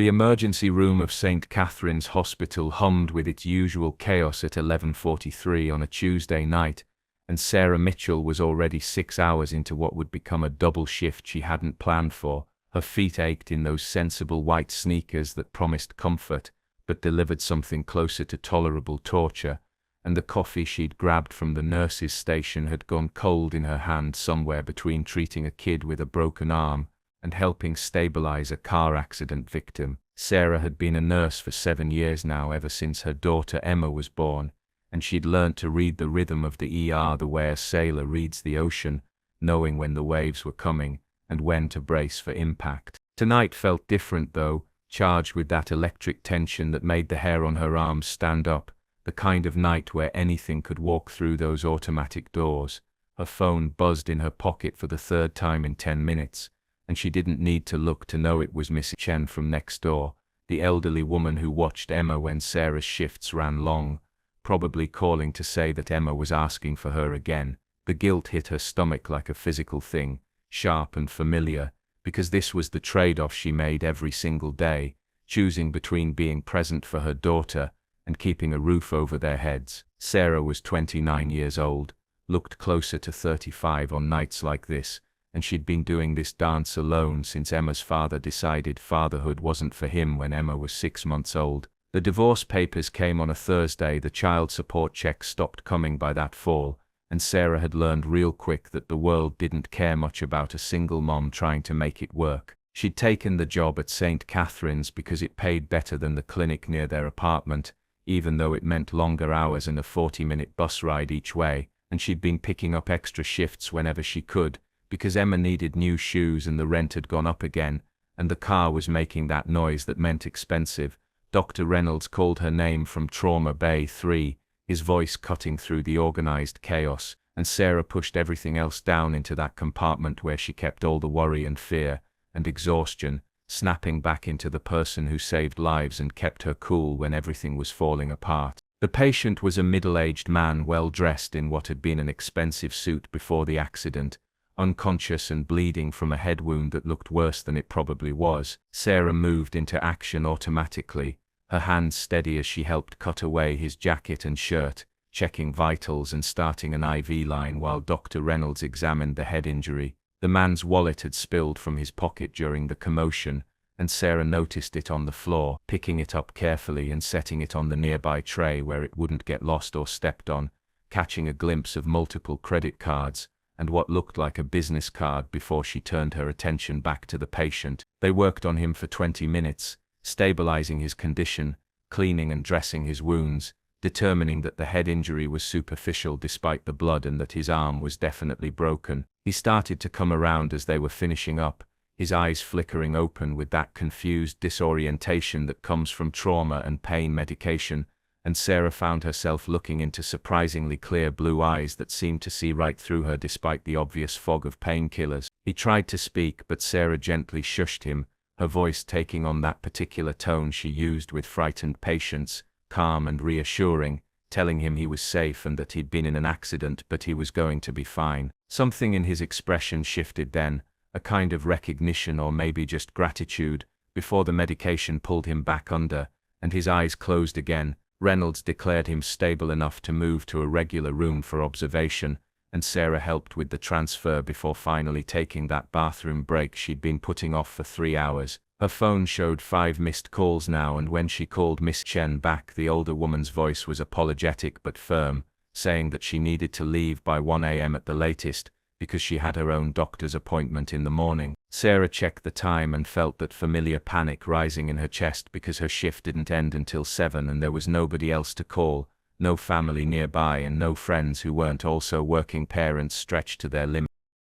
The emergency room of St. Catherine's Hospital hummed with its usual chaos at 11:43 on a Tuesday night, and Sarah Mitchell was already 6 hours into what would become a double shift she hadn't planned for. Her feet ached in those sensible white sneakers that promised comfort, but delivered something closer to tolerable torture, and the coffee she'd grabbed from the nurse's station had gone cold in her hand somewhere between treating a kid with a broken arm and helping stabilize a car accident victim. Sarah had been a nurse for 7 years now, ever since her daughter Emma was born, and she'd learned to read the rhythm of the ER the way a sailor reads the ocean, knowing when the waves were coming and when to brace for impact. Tonight felt different though, charged with that electric tension that made the hair on her arms stand up, the kind of night where anything could walk through those automatic doors. Her phone buzzed in her pocket for the 3rd time in 10 minutes. And she didn't need to look to know it was Miss Chen from next door, the elderly woman who watched Emma when Sarah's shifts ran long, probably calling to say that Emma was asking for her again. The guilt hit her stomach like a physical thing, sharp and familiar, because this was the trade-off she made every single day, choosing between being present for her daughter and keeping a roof over their heads. Sarah was 29 years old, looked closer to 35 on nights like this, and she'd been doing this dance alone since Emma's father decided fatherhood wasn't for him when Emma was 6 months old. The divorce papers came on a Thursday, the child support checks stopped coming by that fall, and Sarah had learned real quick that the world didn't care much about a single mom trying to make it work. She'd taken the job at St. Catherine's because it paid better than the clinic near their apartment, even though it meant longer hours and a 40-minute bus ride each way, and she'd been picking up extra shifts whenever she could, because Emma needed new shoes and the rent had gone up again, and the car was making that noise that meant expensive. Dr. Reynolds called her name from Trauma Bay 3, his voice cutting through the organized chaos, and Sarah pushed everything else down into that compartment where she kept all the worry and fear and exhaustion, snapping back into the person who saved lives and kept her cool when everything was falling apart. The patient was a middle-aged man well dressed in what had been an expensive suit before the accident, unconscious and bleeding from a head wound that looked worse than it probably was. Sarah moved into action automatically, her hands steady as she helped cut away his jacket and shirt, checking vitals and starting an IV line while Dr. Reynolds examined the head injury. The man's wallet had spilled from his pocket during the commotion, and Sarah noticed it on the floor, picking it up carefully and setting it on the nearby tray where it wouldn't get lost or stepped on, catching a glimpse of multiple credit cards and what looked like a business card before she turned her attention back to the patient. They worked on him for 20 minutes, stabilizing his condition, cleaning and dressing his wounds, determining that the head injury was superficial despite the blood and that his arm was definitely broken. He started to come around as they were finishing up, his eyes flickering open with that confused disorientation that comes from trauma and pain medication, and Sarah found herself looking into surprisingly clear blue eyes that seemed to see right through her despite the obvious fog of painkillers. He tried to speak, but Sarah gently shushed him, her voice taking on that particular tone she used with frightened patients, calm and reassuring, telling him he was safe and that he'd been in an accident but he was going to be fine. Something in his expression shifted then, a kind of recognition or maybe just gratitude, before the medication pulled him back under, and his eyes closed again. Reynolds declared him stable enough to move to a regular room for observation, and Sarah helped with the transfer before finally taking that bathroom break she'd been putting off for 3 hours. Her phone showed 5 missed calls now, and when she called Miss Chen back, the older woman's voice was apologetic but firm, saying that she needed to leave by 1 a.m. at the latest, because she had her own doctor's appointment in the morning. Sarah checked the time and felt that familiar panic rising in her chest because her shift didn't end until 7 and there was nobody else to call, no family nearby and no friends who weren't also working parents stretched to their limit.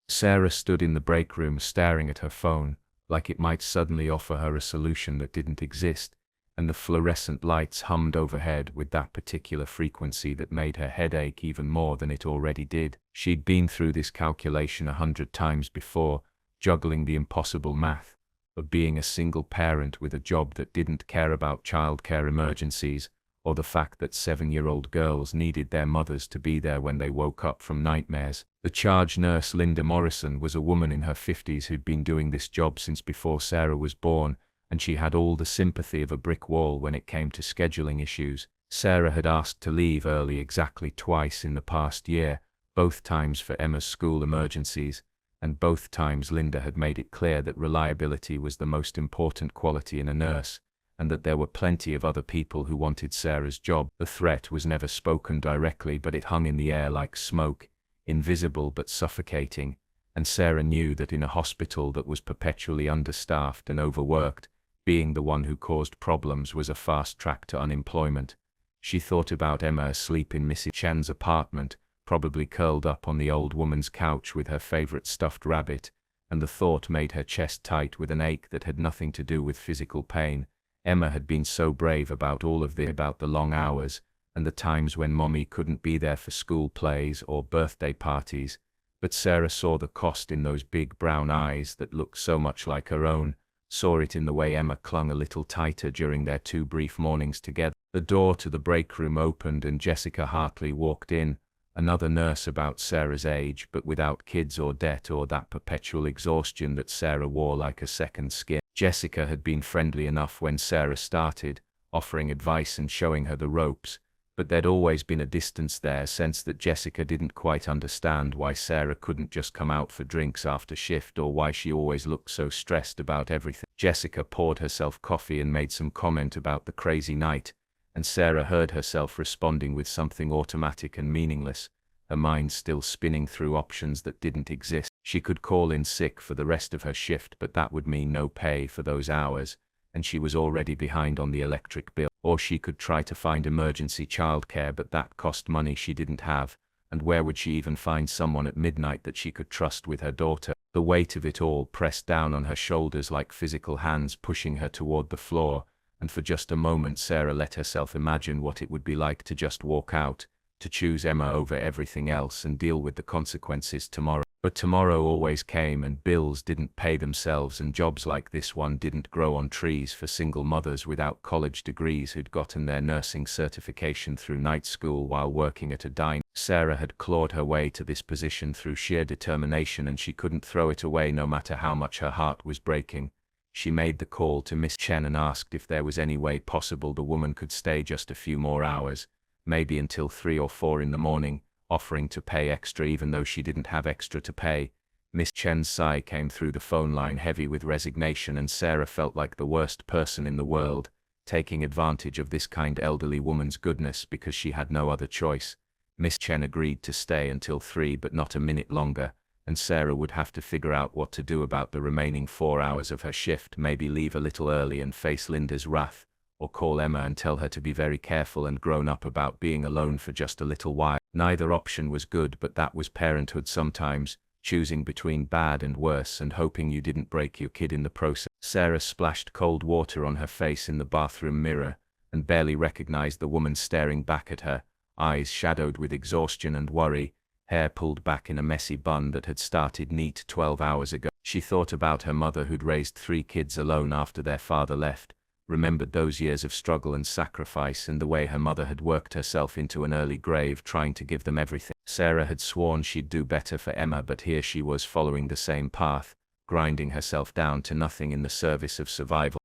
Sarah stood in the break room staring at her phone, like it might suddenly offer her a solution that didn't exist, and the fluorescent lights hummed overhead with that particular frequency that made her head ache even more than it already did. She'd been through this calculation 100 times before, juggling the impossible math of being a single parent with a job that didn't care about childcare emergencies, or the fact that 7-year-old girls needed their mothers to be there when they woke up from nightmares. The charge nurse, Linda Morrison, was a woman in her 50s who'd been doing this job since before Sarah was born, and she had all the sympathy of a brick wall when it came to scheduling issues. Sarah had asked to leave early exactly twice in the past year, both times for Emma's school emergencies, and both times Linda had made it clear that reliability was the most important quality in a nurse, and that there were plenty of other people who wanted Sarah's job. The threat was never spoken directly, but it hung in the air like smoke, invisible but suffocating, and Sarah knew that in a hospital that was perpetually understaffed and overworked, being the one who caused problems was a fast track to unemployment. She thought about Emma asleep in Mrs. Chen's apartment, probably curled up on the old woman's couch with her favorite stuffed rabbit, and the thought made her chest tight with an ache that had nothing to do with physical pain. Emma had been so brave about all of this, about the long hours, and the times when Mommy couldn't be there for school plays or birthday parties, but Sarah saw the cost in those big brown eyes that looked so much like her own, saw it in the way Emma clung a little tighter during their 2 brief mornings together. The door to the break room opened and Jessica Hartley walked in, another nurse about Sarah's age but without kids or debt or that perpetual exhaustion that Sarah wore like a second skin. Jessica had been friendly enough when Sarah started, offering advice and showing her the ropes, but there'd always been a distance there, a sense that Jessica didn't quite understand why Sarah couldn't just come out for drinks after shift or why she always looked so stressed about everything. Jessica poured herself coffee and made some comment about the crazy night, and Sarah heard herself responding with something automatic and meaningless, her mind still spinning through options that didn't exist. She could call in sick for the rest of her shift, but that would mean no pay for those hours, and she was already behind on the electric bill. Or she could try to find emergency childcare, but that cost money she didn't have, and where would she even find someone at midnight that she could trust with her daughter? The weight of it all pressed down on her shoulders like physical hands pushing her toward the floor, and for just a moment Sarah let herself imagine what it would be like to just walk out, to choose Emma over everything else and deal with the consequences tomorrow. But tomorrow always came, and bills didn't pay themselves, and jobs like this one didn't grow on trees for single mothers without college degrees who'd gotten their nursing certification through night school while working at a diner. Sarah had clawed her way to this position through sheer determination, and she couldn't throw it away no matter how much her heart was breaking. She made the call to Miss Chen and asked if there was any way possible the woman could stay just a few more hours, maybe until 3 or 4 in the morning, offering to pay extra even though she didn't have extra to pay. Miss Chen's sigh came through the phone line heavy with resignation, and Sarah felt like the worst person in the world, taking advantage of this kind elderly woman's goodness because she had no other choice. Miss Chen agreed to stay until 3 but not a minute longer, and Sarah would have to figure out what to do about the remaining 4 hours of her shift, maybe leave a little early and face Linda's wrath, or call Emma and tell her to be very careful and grown up about being alone for just a little while. Neither option was good, but that was parenthood sometimes, choosing between bad and worse and hoping you didn't break your kid in the process. Sarah splashed cold water on her face in the bathroom mirror, and barely recognized the woman staring back at her, eyes shadowed with exhaustion and worry, hair pulled back in a messy bun that had started neat 12 hours ago. She thought about her mother who'd raised 3 kids alone after their father left, remembered those years of struggle and sacrifice and the way her mother had worked herself into an early grave trying to give them everything. Sarah had sworn she'd do better for Emma, but here she was following the same path, grinding herself down to nothing in the service of survival.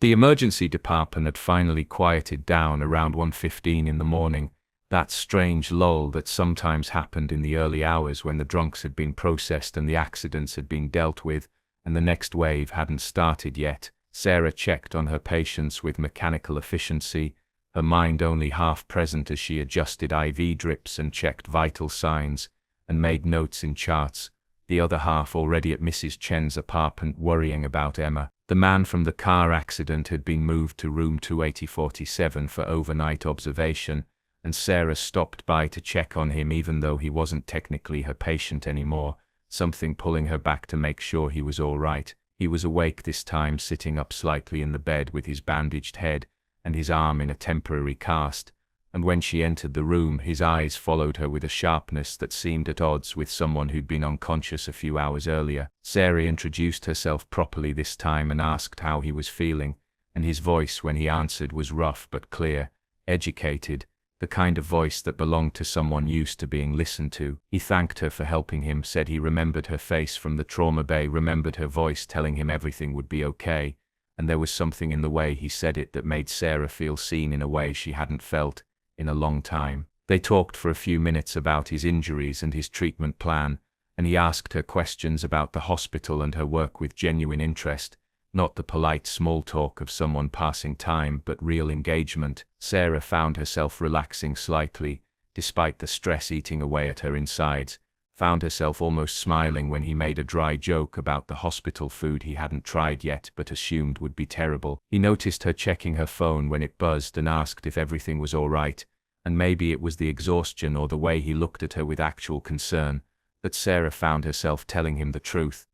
The emergency department had finally quieted down around 1:15 in the morning, that strange lull that sometimes happened in the early hours when the drunks had been processed and the accidents had been dealt with, and the next wave hadn't started yet. Sarah checked on her patients with mechanical efficiency, her mind only half present as she adjusted IV drips and checked vital signs, and made notes in charts, the other half already at Mrs. Chen's apartment worrying about Emma. The man from the car accident had been moved to room 28047 for overnight observation, and Sarah stopped by to check on him even though he wasn't technically her patient anymore, something pulling her back to make sure he was all right. He was awake this time, sitting up slightly in the bed with his bandaged head and his arm in a temporary cast, and when she entered the room his eyes followed her with a sharpness that seemed at odds with someone who'd been unconscious a few hours earlier. Sarah introduced herself properly this time and asked how he was feeling, and his voice when he answered was rough but clear, educated, the kind of voice that belonged to someone used to being listened to. He thanked her for helping him, said he remembered her face from the trauma bay, remembered her voice telling him everything would be okay, and there was something in the way he said it that made Sarah feel seen in a way she hadn't felt in a long time. They talked for a few minutes about his injuries and his treatment plan, and he asked her questions about the hospital and her work with genuine interest, not the polite small talk of someone passing time but real engagement. Sarah found herself relaxing slightly, despite the stress eating away at her insides, found herself almost smiling when he made a dry joke about the hospital food he hadn't tried yet but assumed would be terrible. He noticed her checking her phone when it buzzed and asked if everything was all right, and maybe it was the exhaustion or the way he looked at her with actual concern, that Sarah found herself telling him the truth.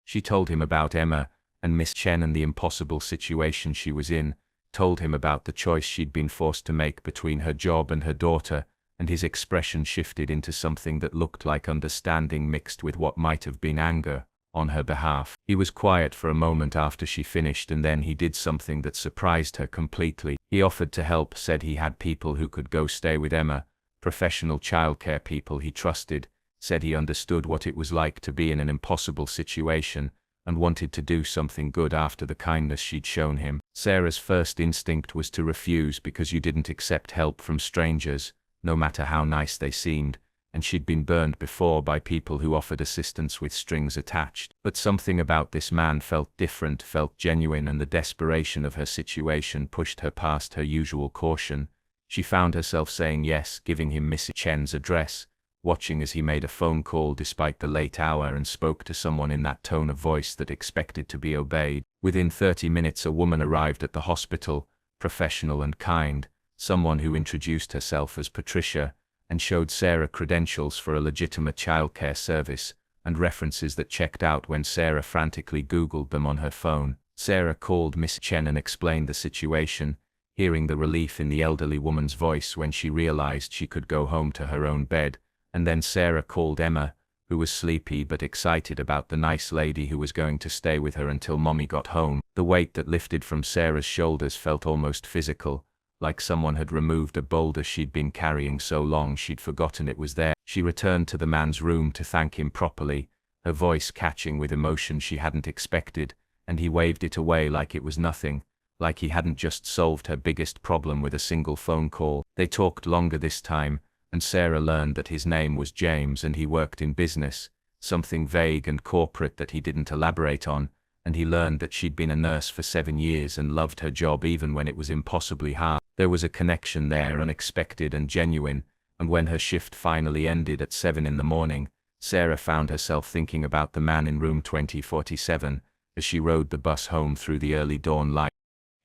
She told him about Emma and Miss Chen and the impossible situation she was in, told him about the choice she'd been forced to make between her job and her daughter, and his expression shifted into something that looked like understanding mixed with what might have been anger on her behalf. He was quiet for a moment after she finished, and then he did something that surprised her completely. He offered to help, said he had people who could go stay with Emma, professional childcare people he trusted, said he understood what it was like to be in an impossible situation, and wanted to do something good after the kindness she'd shown him. Sarah's first instinct was to refuse because you didn't accept help from strangers, no matter how nice they seemed, and she'd been burned before by people who offered assistance with strings attached. But something about this man felt different, felt genuine, and the desperation of her situation pushed her past her usual caution. She found herself saying yes, giving him Miss Chen's address, watching as he made a phone call despite the late hour and spoke to someone in that tone of voice that expected to be obeyed. Within 30 minutes a woman arrived at the hospital, professional and kind, someone who introduced herself as Patricia, and showed Sarah credentials for a legitimate childcare service, and references that checked out when Sarah frantically Googled them on her phone. Sarah called Miss Chen and explained the situation, hearing the relief in the elderly woman's voice when she realized she could go home to her own bed, and then Sarah called Emma, who was sleepy but excited about the nice lady who was going to stay with her until Mommy got home. The weight that lifted from Sarah's shoulders felt almost physical, like someone had removed a boulder she'd been carrying so long she'd forgotten it was there. She returned to the man's room to thank him properly, her voice catching with emotion she hadn't expected, and he waved it away like it was nothing, like he hadn't just solved her biggest problem with a single phone call. They talked longer this time, and Sarah learned that his name was James and he worked in business, something vague and corporate that he didn't elaborate on, and he learned that she'd been a nurse for 7 years and loved her job even when it was impossibly hard. There was a connection there, unexpected and genuine, and when her shift finally ended at 7 in the morning, Sarah found herself thinking about the man in room 2047 as she rode the bus home through the early dawn light.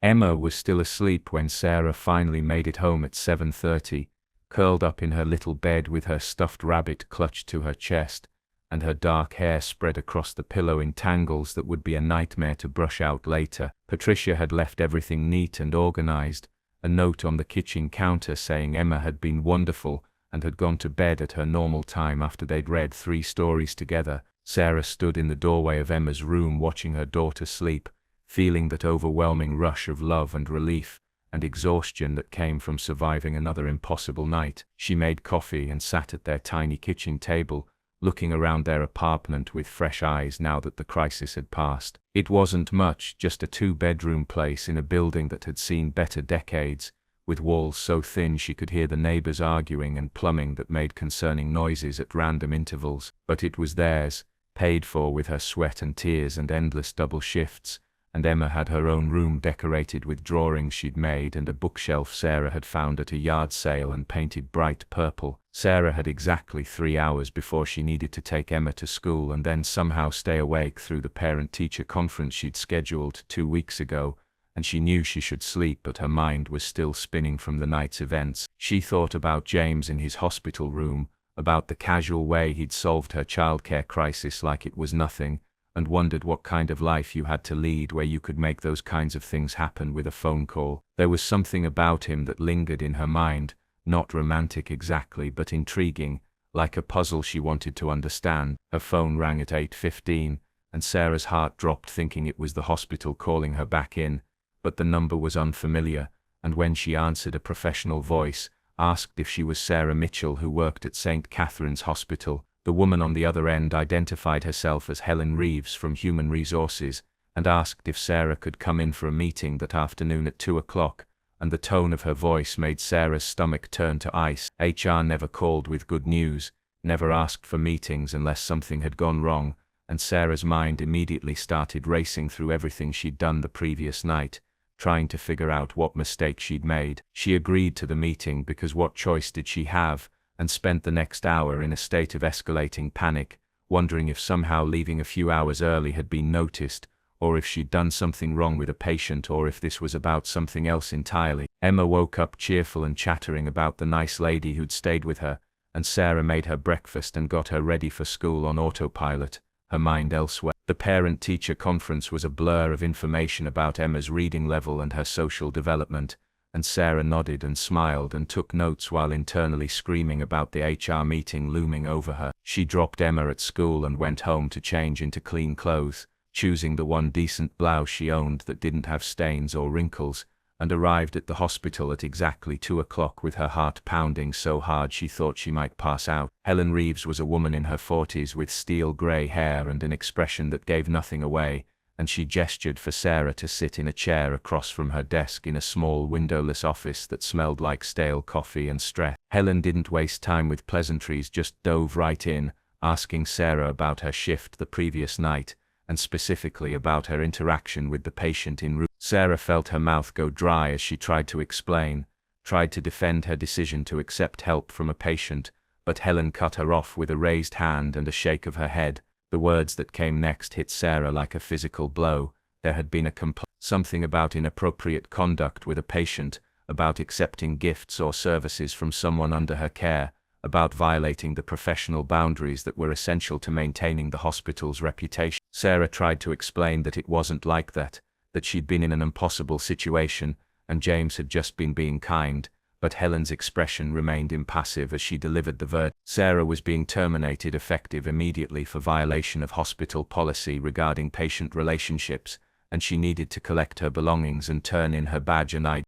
Emma was still asleep when Sarah finally made it home at 7:30, curled up in her little bed with her stuffed rabbit clutched to her chest, and her dark hair spread across the pillow in tangles that would be a nightmare to brush out later. Patricia had left everything neat and organized, a note on the kitchen counter saying Emma had been wonderful and had gone to bed at her normal time after they'd read 3 stories together. Sarah stood in the doorway of Emma's room watching her daughter sleep, feeling that overwhelming rush of love and relief and exhaustion that came from surviving another impossible night. She made coffee and sat at their tiny kitchen table, looking around their apartment with fresh eyes now that the crisis had passed. It wasn't much, just a 2-bedroom place in a building that had seen better decades, with walls so thin she could hear the neighbors arguing and plumbing that made concerning noises at random intervals. But it was theirs, paid for with her sweat and tears and endless double shifts, and Emma had her own room decorated with drawings she'd made and a bookshelf Sarah had found at a yard sale and painted bright purple. Sarah had exactly 3 hours before she needed to take Emma to school and then somehow stay awake through the parent-teacher conference she'd scheduled 2 weeks ago, and she knew she should sleep, but her mind was still spinning from the night's events. She thought about James in his hospital room, about the casual way he'd solved her childcare crisis like it was nothing, and wondered what kind of life you had to lead where you could make those kinds of things happen with a phone call. There was something about him that lingered in her mind, not romantic exactly, but intriguing, like a puzzle she wanted to understand. Her phone rang at 8:15, and Sarah's heart dropped thinking it was the hospital calling her back in, but the number was unfamiliar, and when she answered, a professional voice asked if she was Sarah Mitchell, who worked at St. Catherine's Hospital. The woman on the other end identified herself as Helen Reeves from Human Resources, and asked if Sarah could come in for a meeting that afternoon at 2 o'clock, and the tone of her voice made Sarah's stomach turn to ice. HR never called with good news, never asked for meetings unless something had gone wrong, and Sarah's mind immediately started racing through everything she'd done the previous night, trying to figure out what mistake she'd made. She agreed to the meeting because what choice did she have, and spent the next hour in a state of escalating panic, wondering if somehow leaving a few hours early had been noticed, or if she'd done something wrong with a patient, or if this was about something else entirely. Emma woke up cheerful and chattering about the nice lady who'd stayed with her, and Sarah made her breakfast and got her ready for school on autopilot, her mind elsewhere. The parent-teacher conference was a blur of information about Emma's reading level and her social development, and Sarah nodded and smiled and took notes while internally screaming about the HR meeting looming over her. She dropped Emma at school and went home to change into clean clothes, choosing the one decent blouse she owned that didn't have stains or wrinkles, and arrived at the hospital at exactly 2 o'clock with her heart pounding so hard she thought she might pass out. Helen Reeves was a woman in her 40s with steel grey hair and an expression that gave nothing away, and she gestured for Sarah to sit in a chair across from her desk in a small windowless office that smelled like stale coffee and stress. Helen didn't waste time with pleasantries, just dove right in, asking Sarah about her shift the previous night, and specifically about her interaction with the patient in room. Sarah felt her mouth go dry as she tried to explain, tried to defend her decision to accept help from a patient, but Helen cut her off with a raised hand and a shake of her head. The words that came next hit Sarah like a physical blow. There had been a something about inappropriate conduct with a patient, about accepting gifts or services from someone under her care, about violating the professional boundaries that were essential to maintaining the hospital's reputation. Sarah tried to explain that it wasn't like that she'd been in an impossible situation, and James had just been being kind, but Helen's expression remained impassive as she delivered the verdict. Sarah was being terminated effective immediately for violation of hospital policy regarding patient relationships, and she needed to collect her belongings and turn in her badge and ID.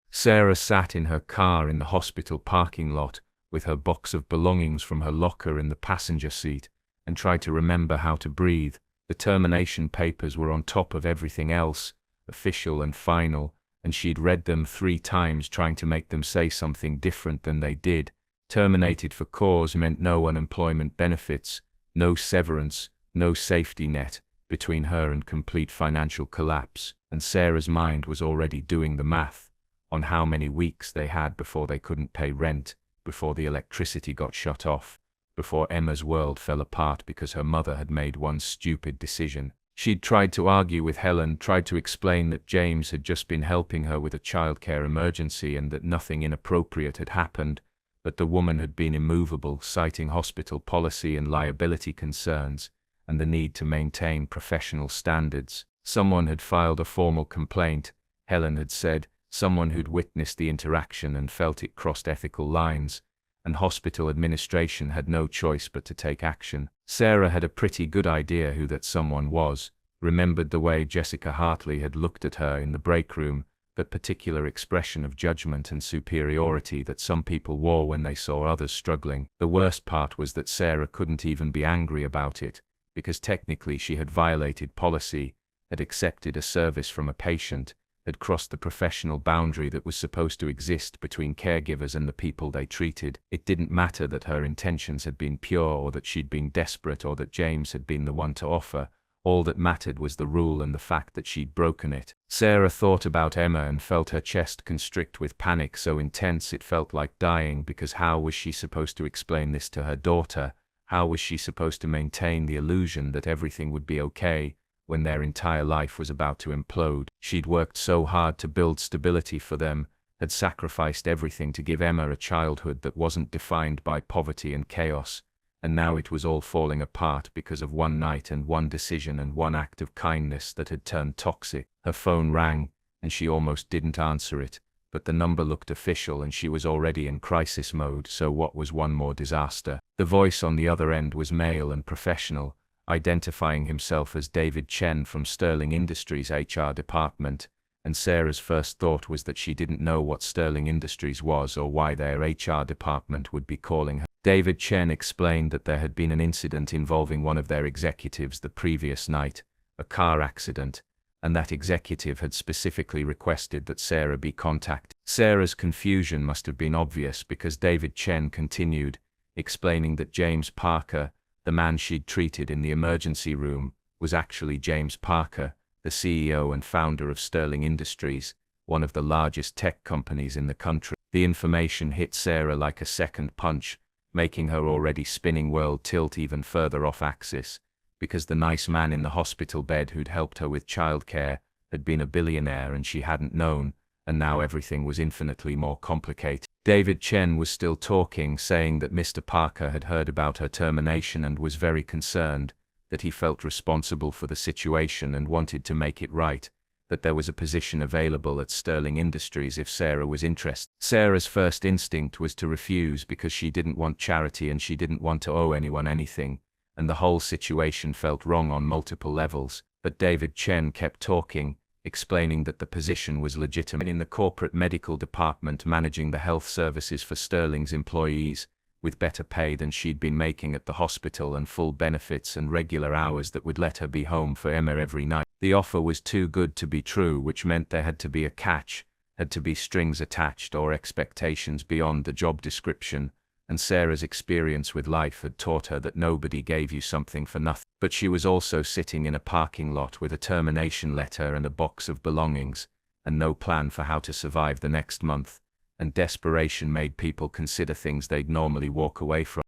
Sarah sat in her car in the hospital parking lot, with her box of belongings from her locker in the passenger seat, and tried to remember how to breathe. The termination papers were on top of everything else, official and final, and she'd read them 3 times trying to make them say something different than they did. Terminated for cause meant no unemployment benefits, no severance, no safety net, between her and complete financial collapse, and Sarah's mind was already doing the math on how many weeks they had before they couldn't pay rent, before the electricity got shut off, before Emma's world fell apart because her mother had made one stupid decision. She'd tried to argue with Helen, tried to explain that James had just been helping her with a childcare emergency and that nothing inappropriate had happened, but the woman had been immovable, citing hospital policy and liability concerns, and the need to maintain professional standards. Someone had filed a formal complaint, Helen had said, someone who'd witnessed the interaction and felt it crossed ethical lines, and hospital administration had no choice but to take action. Sarah had a pretty good idea who that someone was, remembered the way Jessica Hartley had looked at her in the break room, that particular expression of judgment and superiority that some people wore when they saw others struggling. The worst part was that Sarah couldn't even be angry about it, because technically she had violated policy, had accepted a service from a patient, had crossed the professional boundary that was supposed to exist between caregivers and the people they treated. It didn't matter that her intentions had been pure or that she'd been desperate or that James had been the one to offer. All that mattered was the rule and the fact that she'd broken it. Sarah thought about Emma and felt her chest constrict with panic so intense it felt like dying, because how was she supposed to explain this to her daughter? How was she supposed to maintain the illusion that everything would be okay when their entire life was about to implode? She'd worked so hard to build stability for them, had sacrificed everything to give Emma a childhood that wasn't defined by poverty and chaos, and now it was all falling apart because of one night and one decision and one act of kindness that had turned toxic. Her phone rang, and she almost didn't answer it, but the number looked official and she was already in crisis mode, so what was one more disaster? The voice on the other end was male and professional, identifying himself as David Chen from Sterling Industries' HR department, and Sarah's first thought was that she didn't know what Sterling Industries was or why their HR department would be calling her. David Chen explained that there had been an incident involving one of their executives the previous night, a car accident, and that executive had specifically requested that Sarah be contacted. Sarah's confusion must have been obvious because David Chen continued, explaining that James Parker, the man she'd treated in the emergency room, was actually James Parker, the CEO and founder of Sterling Industries, one of the largest tech companies in the country. The information hit Sarah like a second punch, making her already spinning world tilt even further off axis, because the nice man in the hospital bed who'd helped her with childcare had been a billionaire and she hadn't known, and now everything was infinitely more complicated. David Chen was still talking, saying that Mr. Parker had heard about her termination and was very concerned, that he felt responsible for the situation and wanted to make it right, that there was a position available at Sterling Industries if Sarah was interested. Sarah's first instinct was to refuse because she didn't want charity and she didn't want to owe anyone anything, and the whole situation felt wrong on multiple levels. But David Chen kept talking, explaining that the position was legitimate in the corporate medical department managing the health services for Sterling's employees, with better pay than she'd been making at the hospital and full benefits and regular hours that would let her be home for Emma every night. The offer was too good to be true, which meant there had to be a catch, had to be strings attached or expectations beyond the job description, and Sarah's experience with life had taught her that nobody gave you something for nothing. But she was also sitting in a parking lot with a termination letter and a box of belongings, and no plan for how to survive the next month, and desperation made people consider things they'd normally walk away from.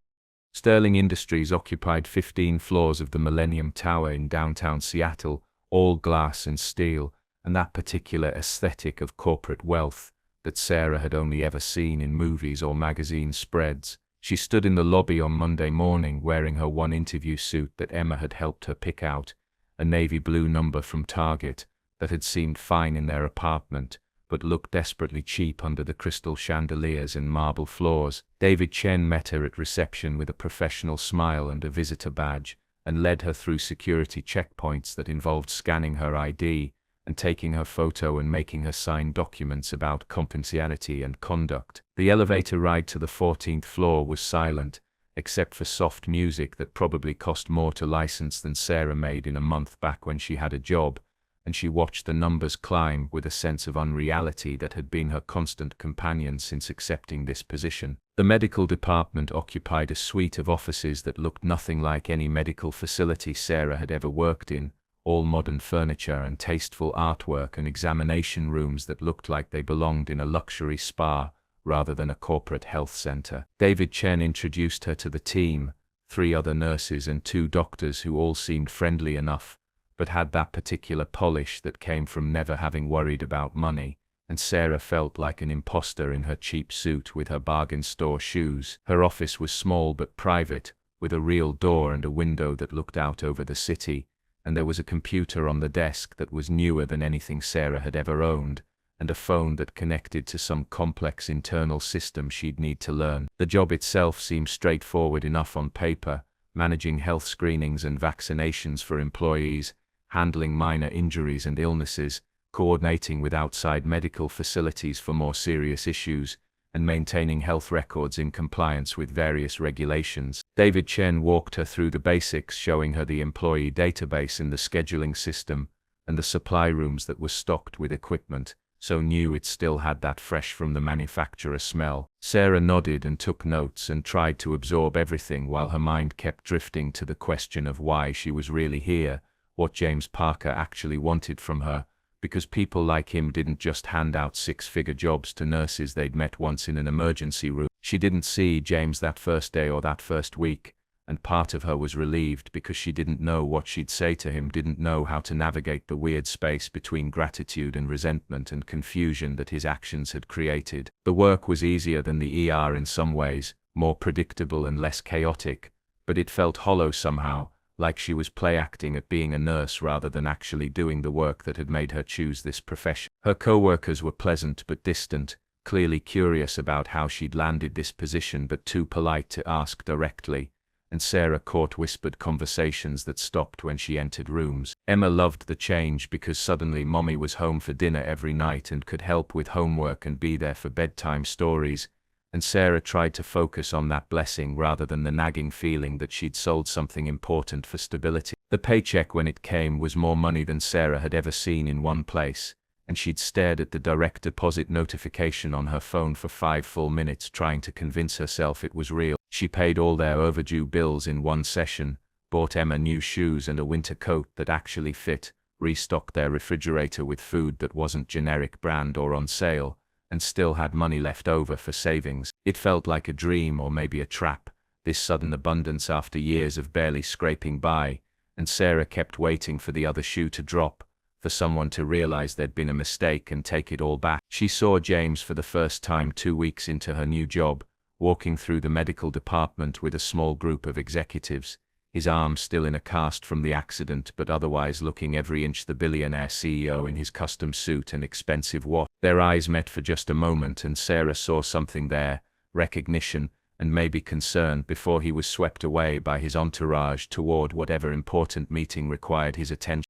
Sterling Industries occupied 15 floors of the Millennium Tower in downtown Seattle, all glass and steel, and that particular aesthetic of corporate wealth that Sarah had only ever seen in movies or magazine spreads. She stood in the lobby on Monday morning wearing her one interview suit that Emma had helped her pick out, a navy blue number from Target that had seemed fine in their apartment, but looked desperately cheap under the crystal chandeliers and marble floors. David Chen met her at reception with a professional smile and a visitor badge, and led her through security checkpoints that involved scanning her ID, and taking her photo and making her sign documents about confidentiality and conduct. The elevator ride to the 14th floor was silent, except for soft music that probably cost more to license than Sarah made in a month back when she had a job, and she watched the numbers climb with a sense of unreality that had been her constant companion since accepting this position. The medical department occupied a suite of offices that looked nothing like any medical facility Sarah had ever worked in, all modern furniture and tasteful artwork and examination rooms that looked like they belonged in a luxury spa rather than a corporate health center. David Chen introduced her to the team, 3 other nurses and 2 doctors who all seemed friendly enough, but had that particular polish that came from never having worried about money, and Sarah felt like an imposter in her cheap suit with her bargain store shoes. Her office was small but private, with a real door and a window that looked out over the city, and there was a computer on the desk that was newer than anything Sarah had ever owned, and a phone that connected to some complex internal system she'd need to learn. The job itself seemed straightforward enough on paper, managing health screenings and vaccinations for employees, handling minor injuries and illnesses, coordinating with outside medical facilities for more serious issues, and maintaining health records in compliance with various regulations. David Chen walked her through the basics, showing her the employee database and the scheduling system, and the supply rooms that were stocked with equipment, so new it still had that fresh from the manufacturer smell. Sarah nodded and took notes and tried to absorb everything while her mind kept drifting to the question of why she was really here, what James Parker actually wanted from her, because people like him didn't just hand out 6-figure jobs to nurses they'd met once in an emergency room. She didn't see James that first day or that first week, and part of her was relieved because she didn't know what she'd say to him, didn't know how to navigate the weird space between gratitude and resentment and confusion that his actions had created. The work was easier than the ER in some ways, more predictable and less chaotic, but it felt hollow somehow, like she was play-acting at being a nurse rather than actually doing the work that had made her choose this profession. Her co-workers were pleasant but distant, clearly curious about how she'd landed this position but too polite to ask directly, and Sarah caught whispered conversations that stopped when she entered rooms. Emma loved the change because suddenly Mommy was home for dinner every night and could help with homework and be there for bedtime stories, and Sarah tried to focus on that blessing rather than the nagging feeling that she'd sold something important for stability. The paycheck, when it came, was more money than Sarah had ever seen in one place, and she'd stared at the direct deposit notification on her phone for 5 full minutes trying to convince herself it was real. She paid all their overdue bills in one session, bought Emma new shoes and a winter coat that actually fit, restocked their refrigerator with food that wasn't generic brand or on sale, and still had money left over for savings. It felt like a dream, or maybe a trap, this sudden abundance after years of barely scraping by, and Sarah kept waiting for the other shoe to drop, for someone to realize there'd been a mistake and take it all back. She saw James for the first time 2 weeks into her new job, walking through the medical department with a small group of executives, his arm still in a cast from the accident but otherwise looking every inch the billionaire CEO in his custom suit and expensive watch. Their eyes met for just a moment, and Sarah saw something there, recognition and maybe concern, before he was swept away by his entourage toward whatever important meeting required his attention.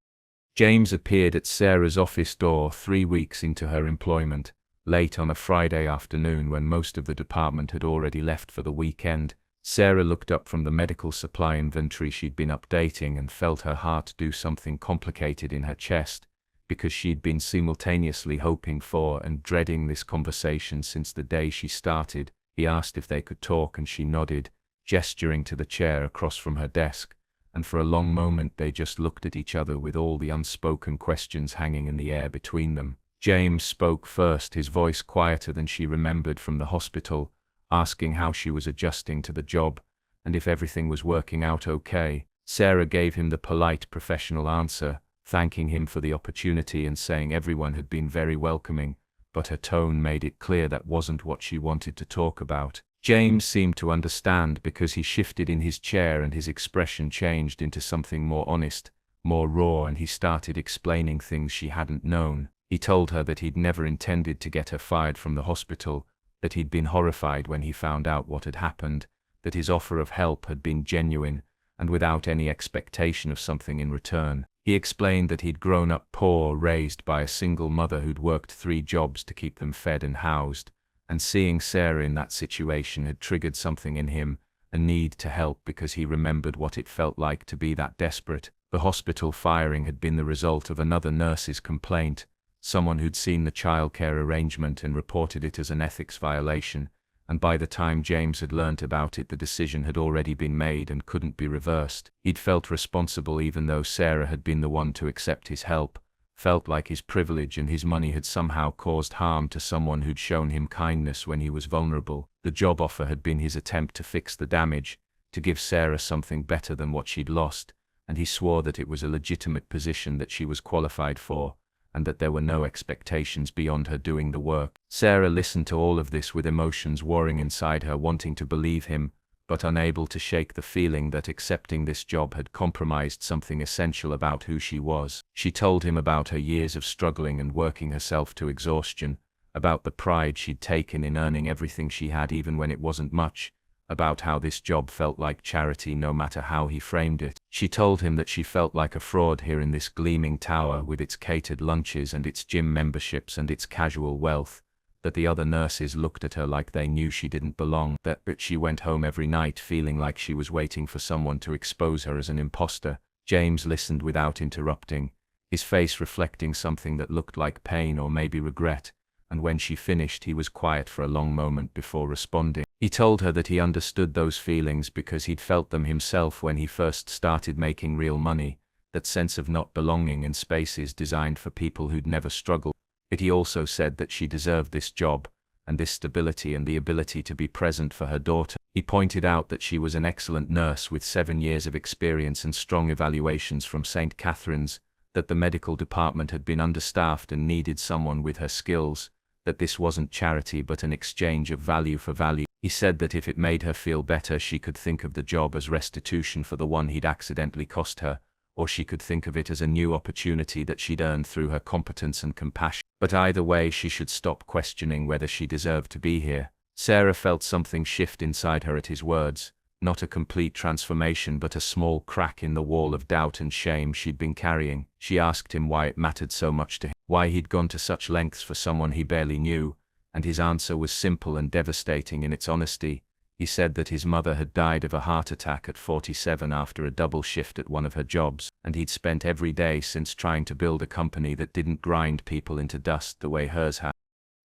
James appeared at Sarah's office door 3 weeks into her employment, late on a Friday afternoon when most of the department had already left for the weekend. Sarah looked up from the medical supply inventory she'd been updating and felt her heart do something complicated in her chest, because she'd been simultaneously hoping for and dreading this conversation since the day she started. He asked if they could talk and she nodded, gesturing to the chair across from her desk, and for a long moment they just looked at each other with all the unspoken questions hanging in the air between them. James spoke first, his voice quieter than she remembered from the hospital, asking how she was adjusting to the job, and if everything was working out okay. Sarah gave him the polite professional answer, thanking him for the opportunity and saying everyone had been very welcoming, but her tone made it clear that wasn't what she wanted to talk about. James seemed to understand, because he shifted in his chair and his expression changed into something more honest, more raw, and he started explaining things she hadn't known. He told her that he'd never intended to get her fired from the hospital, that he'd been horrified when he found out what had happened, that his offer of help had been genuine, and without any expectation of something in return. He explained that he'd grown up poor, raised by a single mother who'd worked 3 jobs to keep them fed and housed, and seeing Sarah in that situation had triggered something in him, a need to help, because he remembered what it felt like to be that desperate. The hospital firing had been the result of another nurse's complaint, someone who'd seen the childcare arrangement and reported it as an ethics violation, and by the time James had learnt about it the decision had already been made and couldn't be reversed. He'd felt responsible even though Sarah had been the one to accept his help, felt like his privilege and his money had somehow caused harm to someone who'd shown him kindness when he was vulnerable. The job offer had been his attempt to fix the damage, to give Sarah something better than what she'd lost, and he swore that it was a legitimate position that she was qualified for, and that there were no expectations beyond her doing the work. Sarah listened to all of this with emotions warring inside her, wanting to believe him, but unable to shake the feeling that accepting this job had compromised something essential about who she was. She told him about her years of struggling and working herself to exhaustion, about the pride she'd taken in earning everything she had even when it wasn't much, about how this job felt like charity no matter how he framed it. She told him that she felt like a fraud here in this gleaming tower with its catered lunches and its gym memberships and its casual wealth, that the other nurses looked at her like they knew she didn't belong, that she went home every night feeling like she was waiting for someone to expose her as an imposter. James listened without interrupting, his face reflecting something that looked like pain or maybe regret, and when she finished he was quiet for a long moment before responding. He told her that he understood those feelings because he'd felt them himself when he first started making real money, that sense of not belonging in spaces designed for people who'd never struggled. But he also said that she deserved this job, and this stability and the ability to be present for her daughter. He pointed out that she was an excellent nurse with 7 years of experience and strong evaluations from St. Catherine's, that the medical department had been understaffed and needed someone with her skills, that this wasn't charity but an exchange of value for value. He said that if it made her feel better she could think of the job as restitution for the one he'd accidentally cost her, or she could think of it as a new opportunity that she'd earned through her competence and compassion. But either way she should stop questioning whether she deserved to be here. Sarah felt something shift inside her at his words, not a complete transformation but a small crack in the wall of doubt and shame she'd been carrying. She asked him why it mattered so much to him, why he'd gone to such lengths for someone he barely knew, and his answer was simple and devastating in its honesty. He said that his mother had died of a heart attack at 47 after a double shift at one of her jobs, and he'd spent every day since trying to build a company that didn't grind people into dust the way hers had.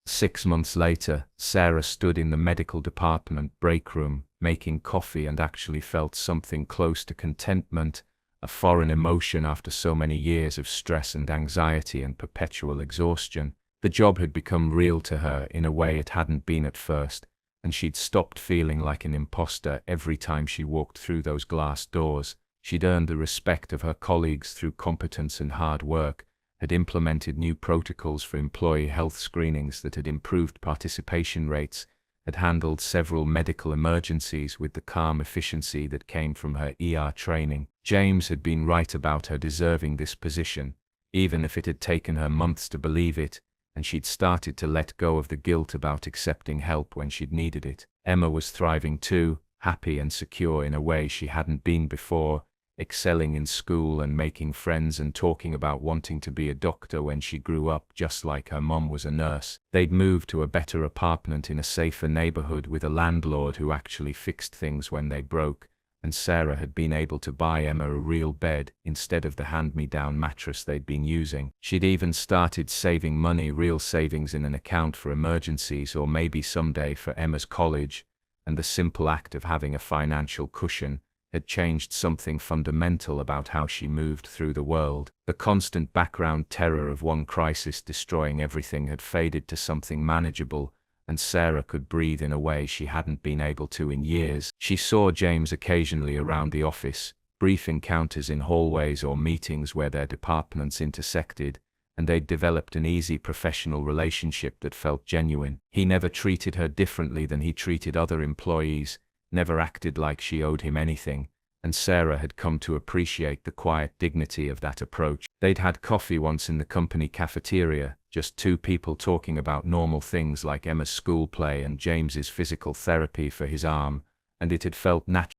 6 months later, Sarah stood in the medical department break room, making coffee, and actually felt something close to contentment, a foreign emotion after so many years of stress and anxiety and perpetual exhaustion. The job had become real to her in a way it hadn't been at first, and she'd stopped feeling like an imposter every time she walked through those glass doors. She'd earned the respect of her colleagues through competence and hard work, had implemented new protocols for employee health screenings that had improved participation rates, had handled several medical emergencies with the calm efficiency that came from her ER training. James had been right about her deserving this position, even if it had taken her months to believe it, and she'd started to let go of the guilt about accepting help when she'd needed it. Emma was thriving too, happy and secure in a way she hadn't been before, excelling in school and making friends and talking about wanting to be a doctor when she grew up, just like her mom was a nurse. They'd moved to a better apartment in a safer neighborhood with a landlord who actually fixed things when they broke, and Sarah had been able to buy Emma a real bed instead of the hand-me-down mattress they'd been using. She'd even started saving money, real savings in an account for emergencies or maybe someday for Emma's college, and the simple act of having a financial cushion had changed something fundamental about how she moved through the world. The constant background terror of one crisis destroying everything had faded to something manageable, and Sarah could breathe in a way she hadn't been able to in years. She saw James occasionally around the office, brief encounters in hallways or meetings where their departments intersected, and they'd developed an easy professional relationship that felt genuine. He never treated her differently than he treated other employees, never acted like she owed him anything, and Sarah had come to appreciate the quiet dignity of that approach. They'd had coffee once in the company cafeteria, just two people talking about normal things like Emma's school play and James's physical therapy for his arm, and it had felt natural.